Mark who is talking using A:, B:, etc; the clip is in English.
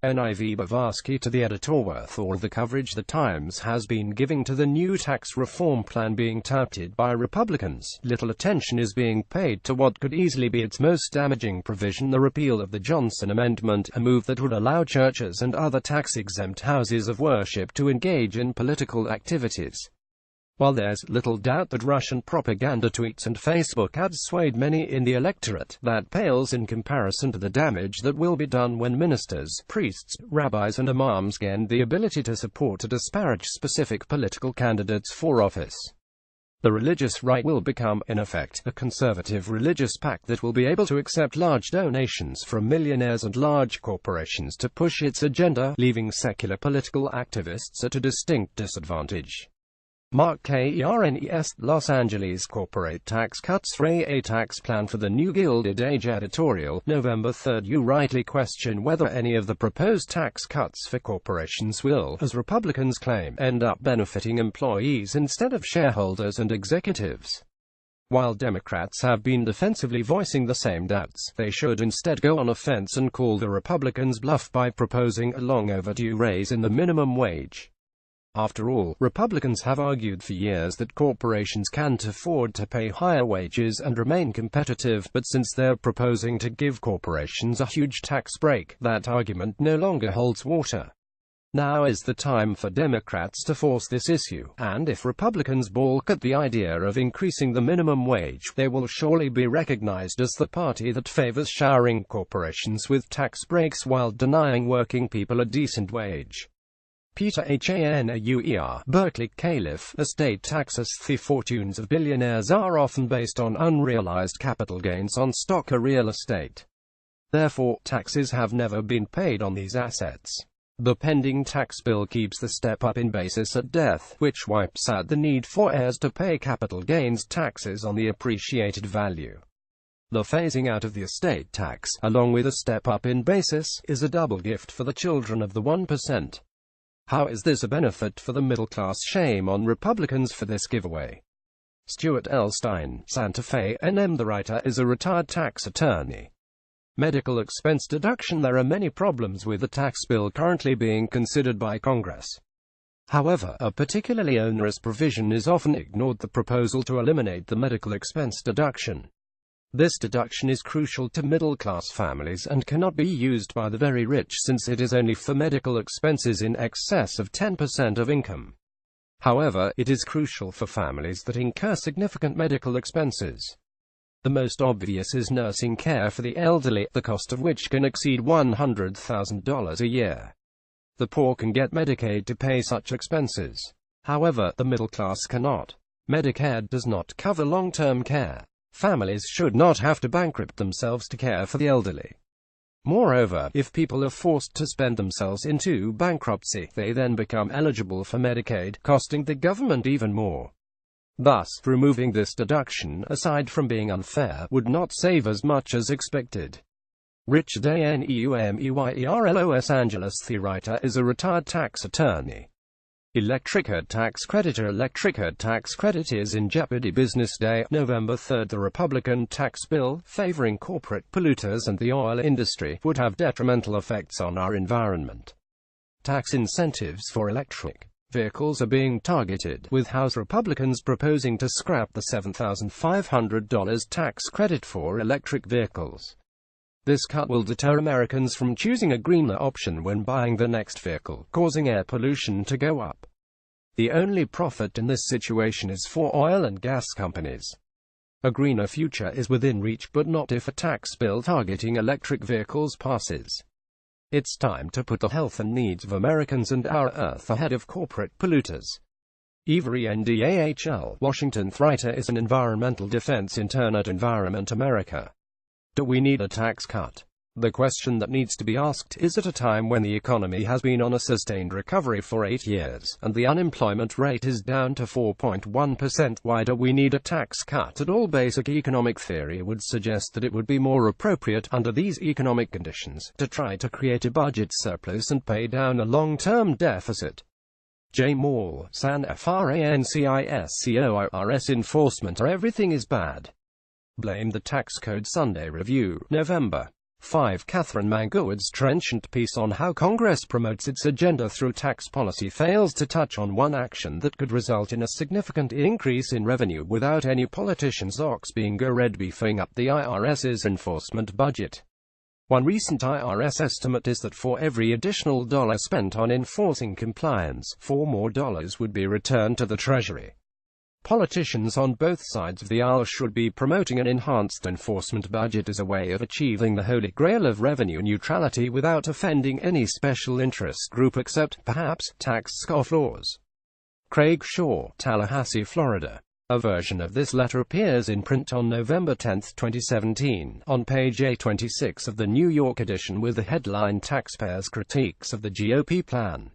A: NIV Bavarsky to the EditorWith. All the coverage the Times has been giving to the new tax reform plan being touted by Republicans, little attention is being paid to what could easily be its most damaging provision: the repeal of the Johnson Amendment, a move that would allow churches and other tax-exempt houses of worship to engage in political activities. While there's little doubt that Russian propaganda tweets and Facebook ads swayed many in the electorate, that pales in comparison to the damage that will be done when ministers, priests, rabbis and imams gain the ability to support or disparage specific political candidates for office. The religious right will become, in effect, a conservative religious pact that will be able to accept large donations from millionaires and large corporations to push its agenda, leaving secular political activists at a distinct disadvantage. Mark Karnes, Los Angeles corporate tax cuts fray a tax plan for the new Gilded Age editorial, November 3. You rightly question whether any of the proposed tax cuts for corporations will, as Republicans claim, end up benefiting employees instead of shareholders and executives. While Democrats have been defensively voicing the same doubts, they should instead go on offense and call the Republicans' bluff by proposing a long-overdue raise in the minimum wage. After all, Republicans have argued for years that corporations can't afford to pay higher wages and remain competitive, but since they're proposing to give corporations a huge tax break, that argument no longer holds water. Now is the time for Democrats to force this issue, and if Republicans balk at the idea of increasing the minimum wage, they will surely be recognized as the party that favors showering corporations with tax breaks while denying working people a decent wage. Peter Hanauer, Berkeley Caliph, estate taxes. The fortunes of billionaires are often based on unrealized capital gains on stock or real estate. Therefore, taxes have never been paid on these assets. The pending tax bill keeps the step-up in basis at death, which wipes out the need for heirs to pay capital gains taxes on the appreciated value. The phasing out of the estate tax, along with a step-up in basis, is a double gift for the children of the 1%. How is this a benefit for the middle class? Shame on Republicans for this giveaway. Stuart L. Stein, Santa Fe, NM. The writer is a retired tax attorney. Medical expense deduction. There are many problems with the tax bill currently being considered by Congress. However, a particularly onerous provision is often ignored: the proposal to eliminate the medical expense deduction. This deduction is crucial to middle-class families and cannot be used by the very rich, since it is only for medical expenses in excess of 10% of income. However, it is crucial for families that incur significant medical expenses. The most obvious is nursing care for the elderly, the cost of which can exceed $100,000 a year. The poor can get Medicaid to pay such expenses. However, the middle class cannot. Medicare does not cover long-term care. Families should not have to bankrupt themselves to care for the elderly. Moreover, if people are forced to spend themselves into bankruptcy, they then become eligible for Medicaid, costing the government even more. Thus, removing this deduction, aside from being unfair, would not save as much as expected. Richard Hanauer, Los Angeles. The writer is a retired tax attorney. Electric tax credit. Electric tax credit is in jeopardy. Business Day, November 3. The Republican tax bill, favoring corporate polluters and the oil industry, would have detrimental effects on our environment. Tax incentives for electric vehicles are being targeted, with House Republicans proposing to scrap the $7,500 tax credit for electric vehicles. This cut will deter Americans from choosing a greener option when buying the next vehicle, causing air pollution to go up. The only profit in this situation is for oil and gas companies. A greener future is within reach, but not if a tax bill targeting electric vehicles passes. It's time to put the health and needs of Americans and our Earth ahead of corporate polluters. Avery NDAHL, Washington. The writer is an environmental defense intern at Environment America. Do we need a tax cut? The question that needs to be asked is, at a time when the economy has been on a sustained recovery for 8 years, and the unemployment rate is down to 4.1%, why do we need a tax cut at all? Basic economic theory would suggest that it would be more appropriate, under these economic conditions, to try to create a budget surplus and pay down a long-term deficit. J. Moore, San Francisco. Enforcement. Everything is bad. Blame the Tax Code. Sunday Review, November. 5. Catherine Mangowood's trenchant piece on how Congress promotes its agenda through tax policy fails to touch on one action that could result in a significant increase in revenue without any politician's ox being a red beefing up the IRS's enforcement budget. One recent IRS estimate is that for every additional dollar spent on enforcing compliance, $4 more would be returned to the Treasury. Politicians on both sides of the aisle should be promoting an enhanced enforcement budget as a way of achieving the holy grail of revenue neutrality without offending any special interest group except, perhaps, tax scofflaws. Craig Shaw, Tallahassee, Florida. A version of this letter appears in print on November 10, 2017, on page A26 of the New York edition with the headline Taxpayers' Critiques of the GOP Plan.